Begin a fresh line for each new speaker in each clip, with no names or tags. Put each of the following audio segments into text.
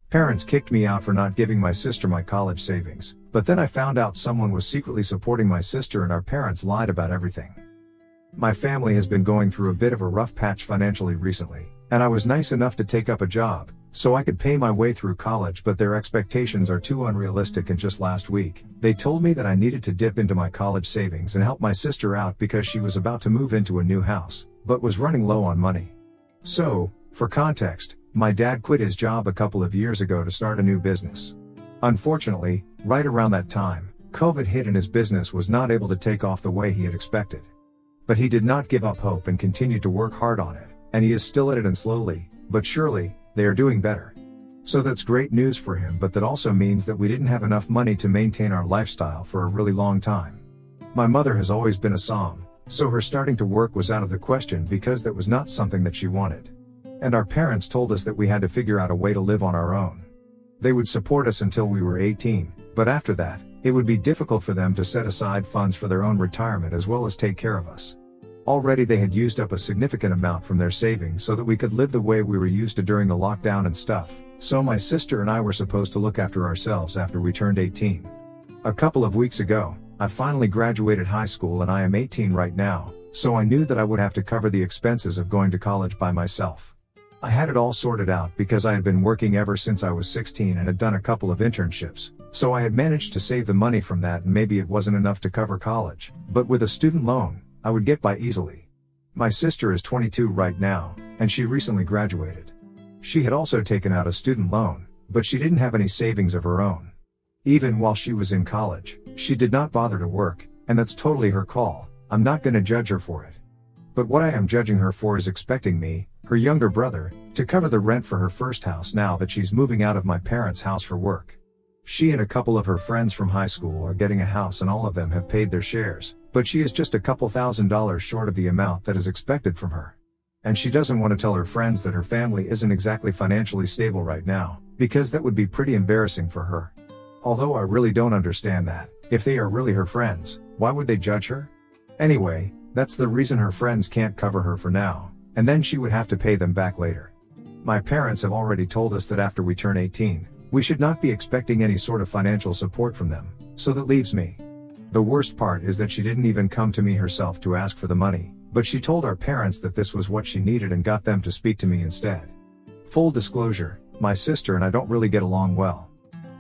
Parents kicked me out for not giving my sister my college savings, but then I found out someone was secretly supporting my sister and our parents lied about everything. My family has been going through a bit of a rough patch financially recently, and I was nice enough to take up a job, so I could pay my way through college, but their expectations are too unrealistic, and just last week, they told me that I needed to dip into my college savings and help my sister out because she was about to move into a new house, but was running low on money. So, for context, my dad quit his job a couple of years ago to start a new business. Unfortunately, right around that time, COVID hit and his business was not able to take off the way he had expected. But he did not give up hope and continued to work hard on it, and he is still at it, and slowly, but surely, they are doing better. So that's great news for him, but that also means that we didn't have enough money to maintain our lifestyle for a really long time. My mother has always been a Psalm, so her starting to work was out of the question because that was not something that she wanted. And our parents told us that we had to figure out a way to live on our own. They would support us until we were 18, but after that, it would be difficult for them to set aside funds for their own retirement as well as take care of us. Already they had used up a significant amount from their savings so that we could live the way we were used to during the lockdown and stuff, so my sister and I were supposed to look after ourselves after we turned 18. A couple of weeks ago, I finally graduated high school and I am 18 right now, so I knew that I would have to cover the expenses of going to college by myself. I had it all sorted out because I had been working ever since I was 16 and had done a couple of internships, so I had managed to save the money from that, and maybe it wasn't enough to cover college, but with a student loan, I would get by easily. My sister is 22 right now, and she recently graduated. She had also taken out a student loan, but she didn't have any savings of her own. Even while she was in college, she did not bother to work, and that's totally her call. I'm not gonna judge her for it. But what I am judging her for is expecting me, her younger brother, to cover the rent for her first house now that she's moving out of my parents' house for work. She and a couple of her friends from high school are getting a house and all of them have paid their shares, but she is just a couple $1,000s short of the amount that is expected from her. And she doesn't want to tell her friends that her family isn't exactly financially stable right now, because that would be pretty embarrassing for her. Although I really don't understand that. If they are really her friends, why would they judge her? Anyway, that's the reason her friends can't cover her for now, and then she would have to pay them back later. My parents have already told us that after we turn 18, we should not be expecting any sort of financial support from them, so that leaves me. The worst part is that she didn't even come to me herself to ask for the money, but she told our parents that this was what she needed and got them to speak to me instead. Full disclosure, my sister and I don't really get along well.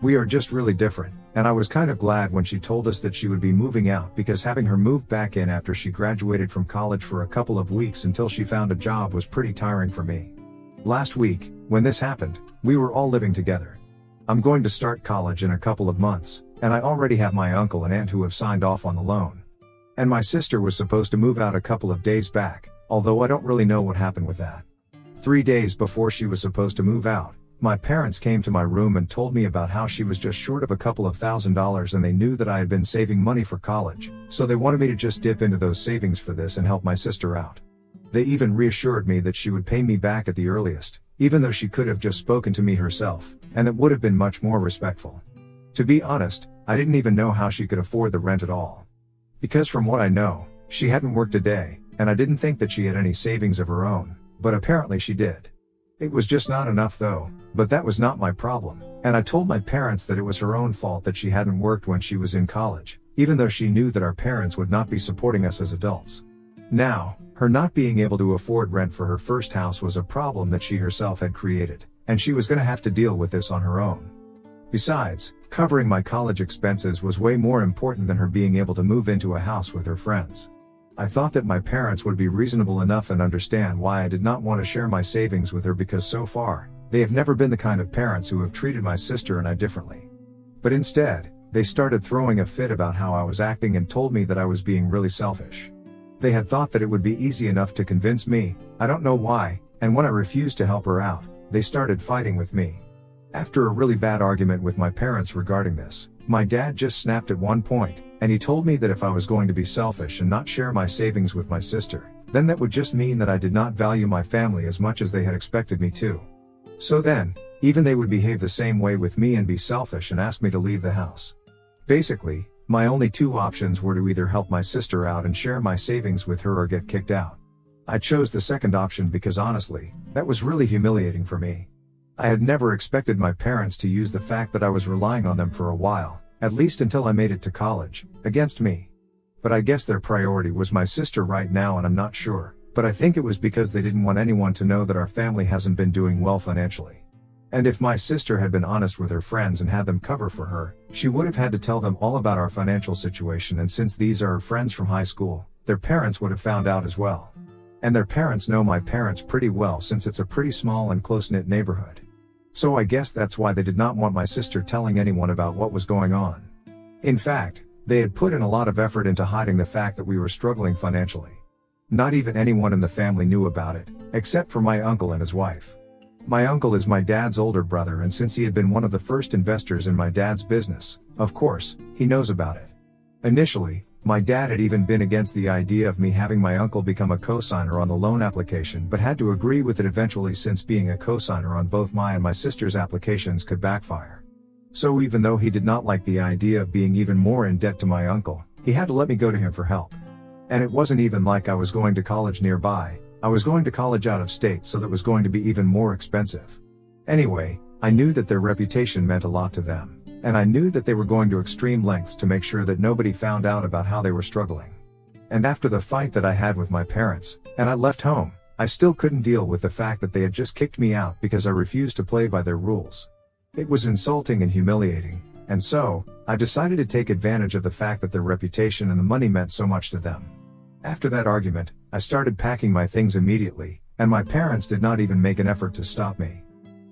We are just really different, and I was kind of glad when she told us that she would be moving out, because having her move back in after she graduated from college for a couple of weeks until she found a job was pretty tiring for me. Last week, when this happened, we were all living together. I'm going to start college in a couple of months, and I already have my uncle and aunt who have signed off on the loan. And my sister was supposed to move out a couple of days back, although I don't really know what happened with that. 3 days before she was supposed to move out, my parents came to my room and told me about how she was just short of a couple of $1,000s and they knew that I had been saving money for college, so they wanted me to just dip into those savings for this and help my sister out. They even reassured me that she would pay me back at the earliest, even though she could have just spoken to me herself, and it would have been much more respectful. To be honest, I didn't even know how she could afford the rent at all. Because from what I know, she hadn't worked a day, and I didn't think that she had any savings of her own, but apparently she did. It was just not enough though, but that was not my problem, and I told my parents that it was her own fault that she hadn't worked when she was in college, even though she knew that our parents would not be supporting us as adults. Now, her not being able to afford rent for her first house was a problem that she herself had created, and she was gonna have to deal with this on her own. Besides, covering my college expenses was way more important than her being able to move into a house with her friends. I thought that my parents would be reasonable enough and understand why I did not want to share my savings with her, because so far, they have never been the kind of parents who have treated my sister and I differently. But instead, they started throwing a fit about how I was acting and told me that I was being really selfish. They had thought that it would be easy enough to convince me, I don't know why, and when I refused to help her out, they started fighting with me. After a really bad argument with my parents regarding this, my dad just snapped at one point, and he told me that if I was going to be selfish and not share my savings with my sister, then that would just mean that I did not value my family as much as they had expected me to. So then, even they would behave the same way with me and be selfish and ask me to leave the house. Basically, my only two options were to either help my sister out and share my savings with her or get kicked out. I chose the second option because honestly, that was really humiliating for me. I had never expected my parents to use the fact that I was relying on them for a while, at least until I made it to college, against me. But I guess their priority was my sister right now, and I'm not sure, but I think it was because they didn't want anyone to know that our family hasn't been doing well financially. And if my sister had been honest with her friends and had them cover for her, she would have had to tell them all about our financial situation, and since these are her friends from high school, their parents would have found out as well. And their parents know my parents pretty well since it's a pretty small and close-knit neighborhood. So I guess that's why they did not want my sister telling anyone about what was going on. In fact, they had put in a lot of effort into hiding the fact that we were struggling financially. Not even anyone in the family knew about it, except for my uncle and his wife. My uncle is my dad's older brother, and since he had been one of the first investors in my dad's business, of course, he knows about it. Initially, my dad had even been against the idea of me having my uncle become a co-signer on the loan application, but had to agree with it eventually since being a co-signer on both my and my sister's applications could backfire. So even though he did not like the idea of being even more in debt to my uncle, he had to let me go to him for help. And it wasn't even like I was going to college nearby. I was going to college out of state, so that was going to be even more expensive. Anyway, I knew that their reputation meant a lot to them, and I knew that they were going to extreme lengths to make sure that nobody found out about how they were struggling. And after the fight that I had with my parents, and I left home, I still couldn't deal with the fact that they had just kicked me out because I refused to play by their rules. It was insulting and humiliating, and so, I decided to take advantage of the fact that their reputation and the money meant so much to them. After that argument, I started packing my things immediately, and my parents did not even make an effort to stop me.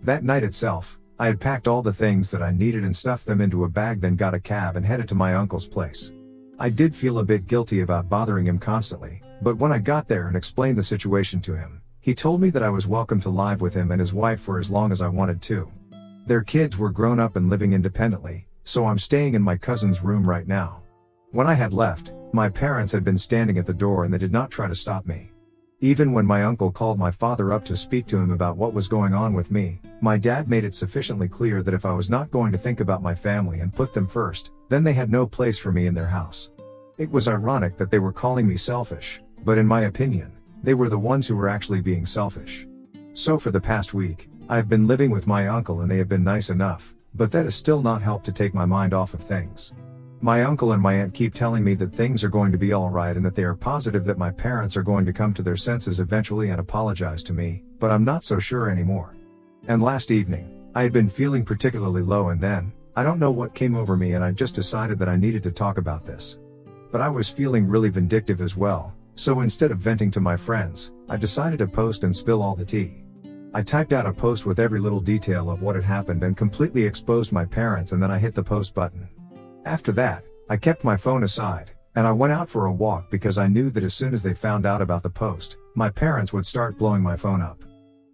That night itself, I had packed all the things that I needed and stuffed them into a bag, then got a cab and headed to my uncle's place. I did feel a bit guilty about bothering him constantly, but when I got there and explained the situation to him, he told me that I was welcome to live with him and his wife for as long as I wanted to. Their kids were grown up and living independently, so I'm staying in my cousin's room right now. When I had left, my parents had been standing at the door and they did not try to stop me. Even when my uncle called my father up to speak to him about what was going on with me, my dad made it sufficiently clear that if I was not going to think about my family and put them first, then they had no place for me in their house. It was ironic that they were calling me selfish, but in my opinion, they were the ones who were actually being selfish. So for the past week, I have been living with my uncle and they have been nice enough, but that has still not helped to take my mind off of things. My uncle and my aunt keep telling me that things are going to be alright and that they are positive that my parents are going to come to their senses eventually and apologize to me, but I'm not so sure anymore. And last evening, I had been feeling particularly low, and then, I don't know what came over me and I just decided that I needed to talk about this. But I was feeling really vindictive as well, so instead of venting to my friends, I decided to post and spill all the tea. I typed out a post with every little detail of what had happened and completely exposed my parents, and then I hit the post button. After that, I kept my phone aside, and I went out for a walk because I knew that as soon as they found out about the post, my parents would start blowing my phone up.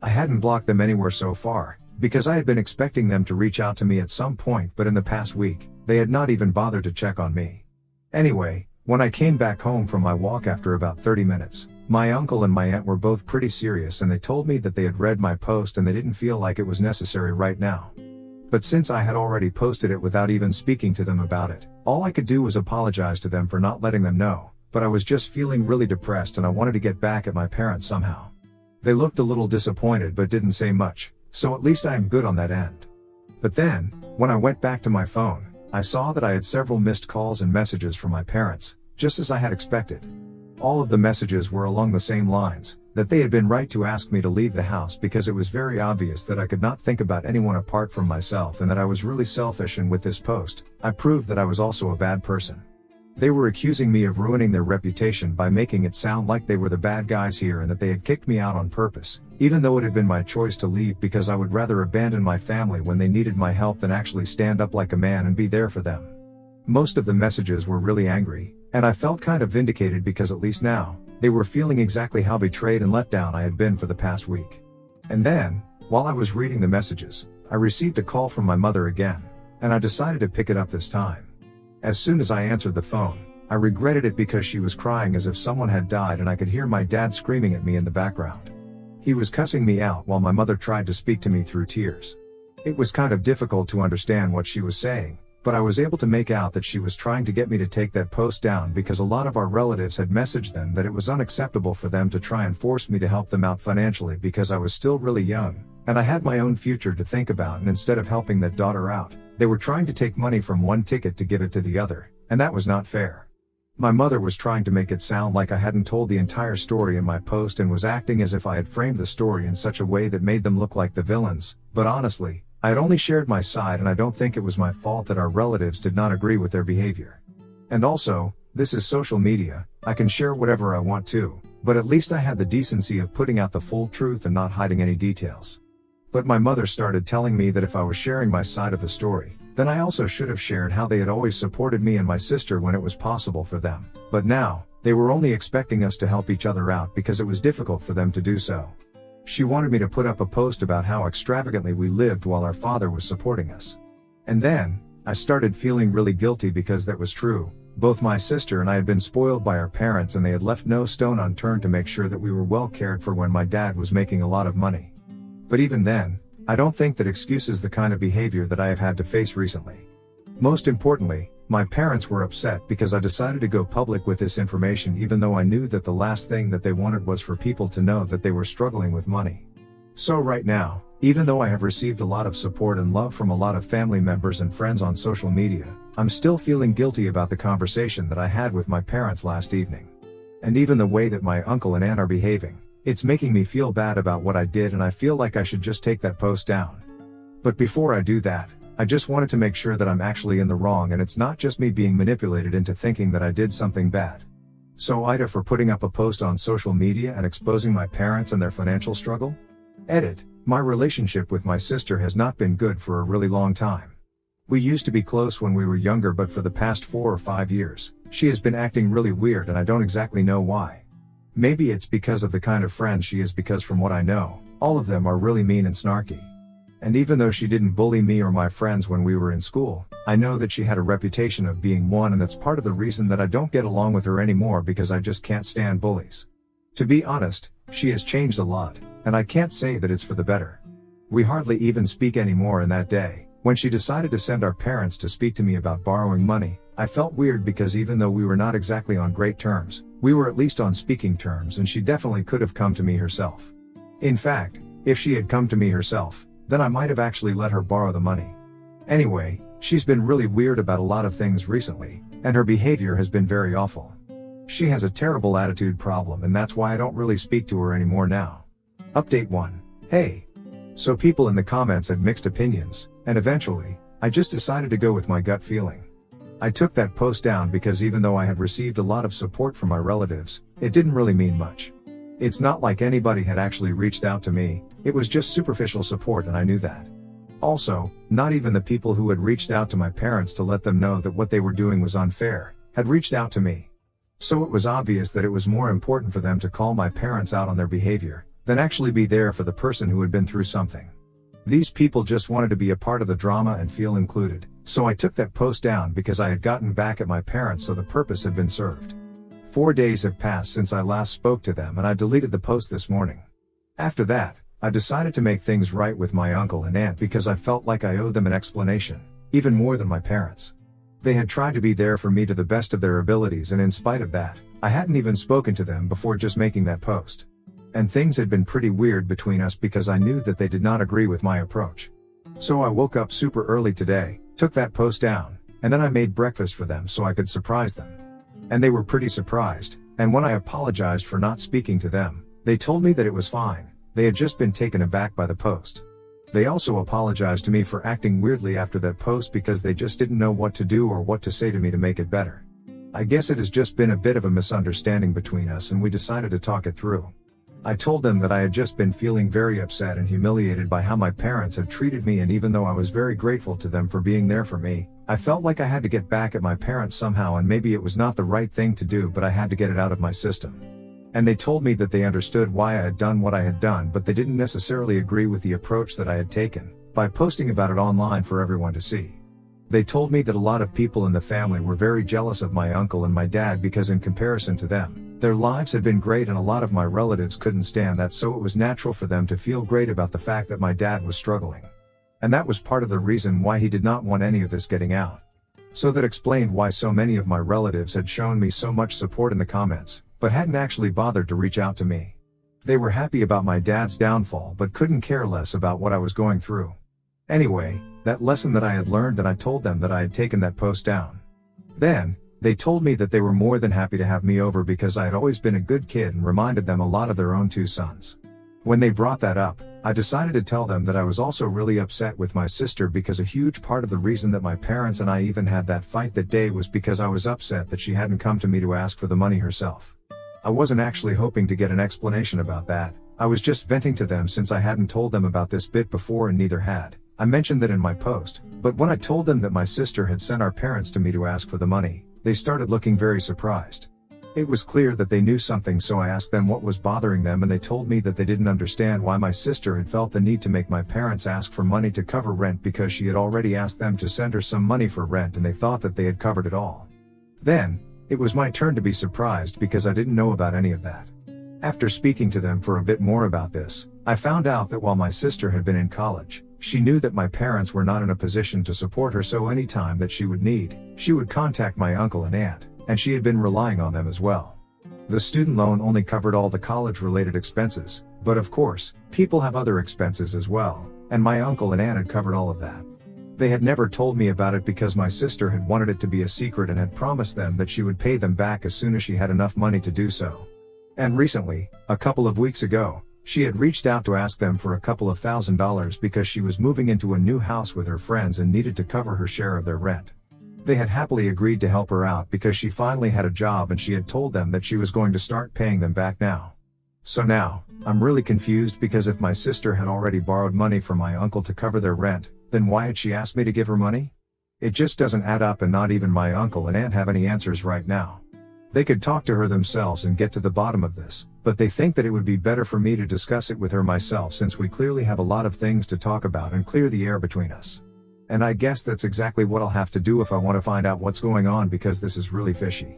I hadn't blocked them anywhere so far, because I had been expecting them to reach out to me at some point, but in the past week, they had not even bothered to check on me. Anyway, when I came back home from my walk after about 30 minutes, my uncle and my aunt were both pretty serious and they told me that they had read my post and they didn't feel like it was necessary right now. But since I had already posted it without even speaking to them about it, all I could do was apologize to them for not letting them know, but I was just feeling really depressed and I wanted to get back at my parents somehow. They looked a little disappointed but didn't say much, so at least I am good on that end. But then, when I went back to my phone, I saw that I had several missed calls and messages from my parents, just as I had expected. All of the messages were along the same lines, that they had been right to ask me to leave the house because it was very obvious that I could not think about anyone apart from myself and that I was really selfish, and with this post, I proved that I was also a bad person. They were accusing me of ruining their reputation by making it sound like they were the bad guys here and that they had kicked me out on purpose, even though it had been my choice to leave because I would rather abandon my family when they needed my help than actually stand up like a man and be there for them. Most of the messages were really angry, and I felt kind of vindicated because at least now, they were feeling exactly how betrayed and let down I had been for the past week. And then, while I was reading the messages, I received a call from my mother again, and I decided to pick it up this time. As soon as I answered the phone, I regretted it because she was crying as if someone had died and I could hear my dad screaming at me in the background. He was cussing me out while my mother tried to speak to me through tears. It was kind of difficult to understand what she was saying, but I was able to make out that she was trying to get me to take that post down because a lot of our relatives had messaged them that it was unacceptable for them to try and force me to help them out financially because I was still really young, And I had my own future to think about, and instead of helping that daughter out, they were trying to take money from one ticket to give it to the other, and that was not fair. My mother was trying to make it sound like I hadn't told the entire story in my post and was acting as if I had framed the story in such a way that made them look like the villains, but honestly, I had only shared my side, and I don't think it was my fault that our relatives did not agree with their behavior. And also, this is social media, I can share whatever I want to, but at least I had the decency of putting out the full truth and not hiding any details. But my mother started telling me that if I was sharing my side of the story, then I also should have shared how they had always supported me and my sister when it was possible for them, but now, they were only expecting us to help each other out because it was difficult for them to do so. She wanted me to put up a post about how extravagantly we lived while our father was supporting us. And then, I started feeling really guilty because that was true. Both my sister and I had been spoiled by our parents, and they had left no stone unturned to make sure that we were well cared for when my dad was making a lot of money. But even then, I don't think that excuses the kind of behavior that I have had to face recently. Most importantly, my parents were upset because I decided to go public with this information, even though I knew that the last thing that they wanted was for people to know that they were struggling with money. So right now, even though I have received a lot of support and love from a lot of family members and friends on social media, I'm still feeling guilty about the conversation that I had with my parents last evening. And even the way that my uncle and aunt are behaving, it's making me feel bad about what I did, and I feel like I should just take that post down. But before I do that, I just wanted to make sure that I'm actually in the wrong and it's not just me being manipulated into thinking that I did something bad. So Ida, for putting up a post on social media and exposing my parents and their financial struggle? Edit. My relationship with my sister has not been good for a really long time. We used to be close when we were younger, but for the past 4 or 5 years, she has been acting really weird and I don't exactly know why. Maybe it's because of the kind of friend she is, because from what I know, all of them are really mean and snarky. And even though she didn't bully me or my friends when we were in school, I know that she had a reputation of being one, and that's part of the reason that I don't get along with her anymore, because I just can't stand bullies. To be honest, she has changed a lot, and I can't say that it's for the better. We hardly even speak anymore, and that day, when she decided to send our parents to speak to me about borrowing money, I felt weird because even though we were not exactly on great terms, we were at least on speaking terms, and she definitely could have come to me herself. In fact, if she had come to me herself, then I might have actually let her borrow the money. Anyway, she's been really weird about a lot of things recently, and her behavior has been very awful. She has a terrible attitude problem, and that's why I don't really speak to her anymore now. Update 1. Hey. So people in the comments had mixed opinions, and eventually, I just decided to go with my gut feeling. I took that post down because even though I had received a lot of support from my relatives, it didn't really mean much. It's not like anybody had actually reached out to me, it was just superficial support, and I knew that. Also, not even the people who had reached out to my parents to let them know that what they were doing was unfair, had reached out to me. So it was obvious that it was more important for them to call my parents out on their behavior, than actually be there for the person who had been through something. These people just wanted to be a part of the drama and feel included, so I took that post down because I had gotten back at my parents, so the purpose had been served. 4 days have passed since I last spoke to them, and I deleted the post this morning. After that, I decided to make things right with my uncle and aunt because I felt like I owed them an explanation, even more than my parents. They had tried to be there for me to the best of their abilities, and in spite of that, I hadn't even spoken to them before just making that post. And things had been pretty weird between us because I knew that they did not agree with my approach. So I woke up super early today, took that post down, and then I made breakfast for them so I could surprise them. And they were pretty surprised, and when I apologized for not speaking to them, they told me that it was fine, they had just been taken aback by the post. They also apologized to me for acting weirdly after that post because they just didn't know what to do or what to say to me to make it better. I guess it has just been a bit of a misunderstanding between us, and we decided to talk it through. I told them that I had just been feeling very upset and humiliated by how my parents had treated me, and even though I was very grateful to them for being there for me, I felt like I had to get back at my parents somehow, and maybe it was not the right thing to do, but I had to get it out of my system. And they told me that they understood why I had done what I had done, but they didn't necessarily agree with the approach that I had taken, by posting about it online for everyone to see. They told me that a lot of people in the family were very jealous of my uncle and my dad because in comparison to them, their lives had been great, and a lot of my relatives couldn't stand that, so it was natural for them to feel great about the fact that my dad was struggling. And that was part of the reason why he did not want any of this getting out. So that explained why so many of my relatives had shown me so much support in the comments, but hadn't actually bothered to reach out to me. They were happy about my dad's downfall but couldn't care less about what I was going through. Anyway, that lesson that I had learned, and I told them that I had taken that post down. Then, they told me that they were more than happy to have me over because I had always been a good kid and reminded them a lot of their own two sons. When they brought that up, I decided to tell them that I was also really upset with my sister because a huge part of the reason that my parents and I even had that fight that day was because I was upset that she hadn't come to me to ask for the money herself. I wasn't actually hoping to get an explanation about that, I was just venting to them since I hadn't told them about this bit before and neither had. I mentioned that in my post, but when I told them that my sister had sent our parents to me to ask for the money, they started looking very surprised. It was clear that they knew something, so I asked them what was bothering them and they told me that they didn't understand why my sister had felt the need to make my parents ask for money to cover rent because she had already asked them to send her some money for rent and they thought that they had covered it all. Then, it was my turn to be surprised because I didn't know about any of that. After speaking to them for a bit more about this, I found out that while my sister had been in college, she knew that my parents were not in a position to support her, so any time that she would need, she would contact my uncle and aunt, and she had been relying on them as well. The student loan only covered all the college-related expenses, but of course, people have other expenses as well, and my uncle and aunt had covered all of that. They had never told me about it because my sister had wanted it to be a secret and had promised them that she would pay them back as soon as she had enough money to do so. And recently, a couple of weeks ago, she had reached out to ask them for a couple of $1,000s because she was moving into a new house with her friends and needed to cover her share of their rent. They had happily agreed to help her out because she finally had a job and she had told them that she was going to start paying them back now. So now, I'm really confused because if my sister had already borrowed money from my uncle to cover their rent, then why had she asked me to give her money? It just doesn't add up, and not even my uncle and aunt have any answers right now. They could talk to her themselves and get to the bottom of this, but they think that it would be better for me to discuss it with her myself since we clearly have a lot of things to talk about and clear the air between us. And I guess that's exactly what I'll have to do if I want to find out what's going on because this is really fishy.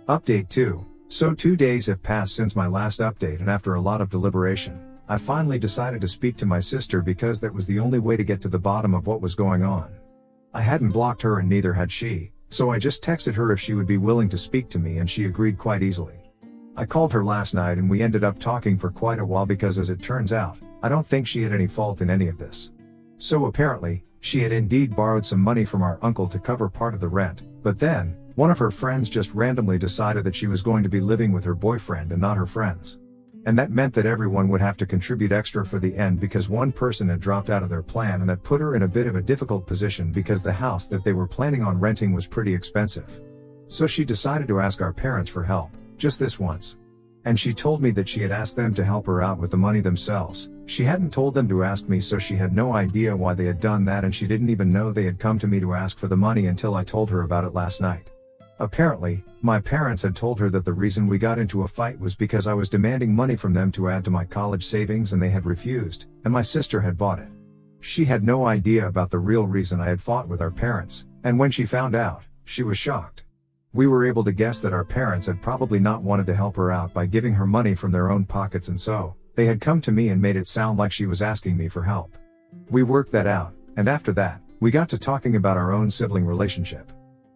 Update 2. So 2 days have passed since my last update, and after a lot of deliberation, I finally decided to speak to my sister because that was the only way to get to the bottom of what was going on. I hadn't blocked her and neither had she, so I just texted her if she would be willing to speak to me and she agreed quite easily. I called her last night and we ended up talking for quite a while because as it turns out, I don't think she had any fault in any of this. So apparently, she had indeed borrowed some money from our uncle to cover part of the rent, but then, one of her friends just randomly decided that she was going to be living with her boyfriend and not her friends. And that meant that everyone would have to contribute extra for the end because one person had dropped out of their plan, and that put her in a bit of a difficult position because the house that they were planning on renting was pretty expensive. So she decided to ask our parents for help, just this once. And she told me that she had asked them to help her out with the money themselves. She hadn't told them to ask me, so she had no idea why they had done that, and she didn't even know they had come to me to ask for the money until I told her about it last night. Apparently, my parents had told her that the reason we got into a fight was because I was demanding money from them to add to my college savings and they had refused, and my sister had bought it. She had no idea about the real reason I had fought with our parents, and when she found out, she was shocked. We were able to guess that our parents had probably not wanted to help her out by giving her money from their own pockets, and so, they had come to me and made it sound like she was asking me for help. We worked that out, and after that, we got to talking about our own sibling relationship.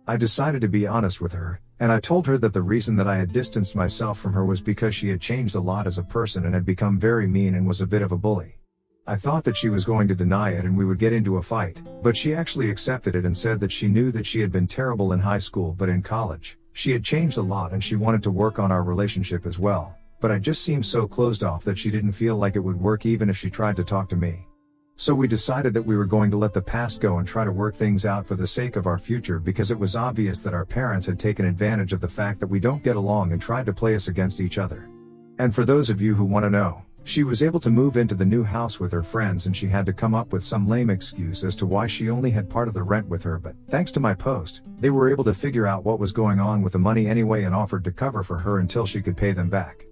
I decided to be honest with her, and I told her that the reason that I had distanced myself from her was because she had changed a lot as a person and had become very mean and was a bit of a bully. I thought that she was going to deny it and we would get into a fight, but she actually accepted it and said that she knew that she had been terrible in high school, but in college, she had changed a lot and she wanted to work on our relationship as well, but I just seemed so closed off that she didn't feel like it would work even if she tried to talk to me. So we decided that we were going to let the past go and try to work things out for the sake of our future, because it was obvious that our parents had taken advantage of the fact that we don't get along and tried to play us against each other. And for those of you who want to know, she was able to move into the new house with her friends and she had to come up with some lame excuse as to why she only had part of the rent with her, but thanks to my post, they were able to figure out what was going on with the money anyway and offered to cover for her until she could pay them back.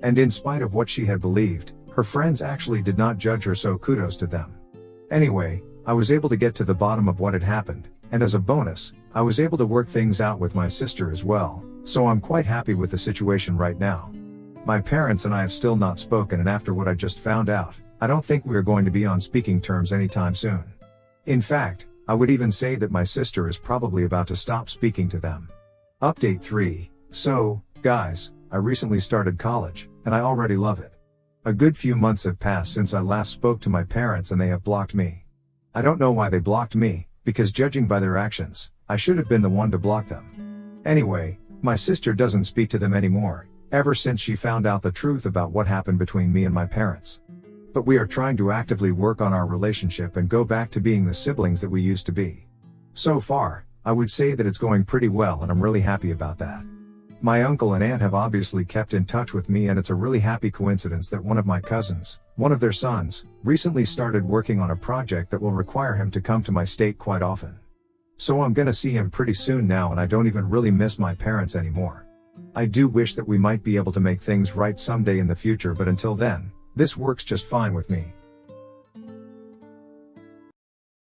And in spite of what she had believed, her friends actually did not judge her, so kudos to them. Anyway, I was able to get to the bottom of what had happened, and as a bonus, I was able to work things out with my sister as well, so I'm quite happy with the situation right now. My parents and I have still not spoken, and after what I just found out, I don't think we are going to be on speaking terms anytime soon. In fact, I would even say that my sister is probably about to stop speaking to them. Update 3. So, guys, I recently started college, and I already love it. A good few months have passed since I last spoke to my parents and they have blocked me. I don't know why they blocked me, because judging by their actions, I should have been the one to block them. Anyway, my sister doesn't speak to them anymore, ever since she found out the truth about what happened between me and my parents. But we are trying to actively work on our relationship and go back to being the siblings that we used to be. So far, I would say that it's going pretty well and I'm really happy about that. My uncle and aunt have obviously kept in touch with me, and it's a really happy coincidence that one of my cousins, one of their sons, recently started working on a project that will require him to come to my state quite often. So I'm gonna see him pretty soon now, and I don't even really miss my parents anymore. I do wish that we might be able to make things right someday in the future, but until then, this works just fine with me.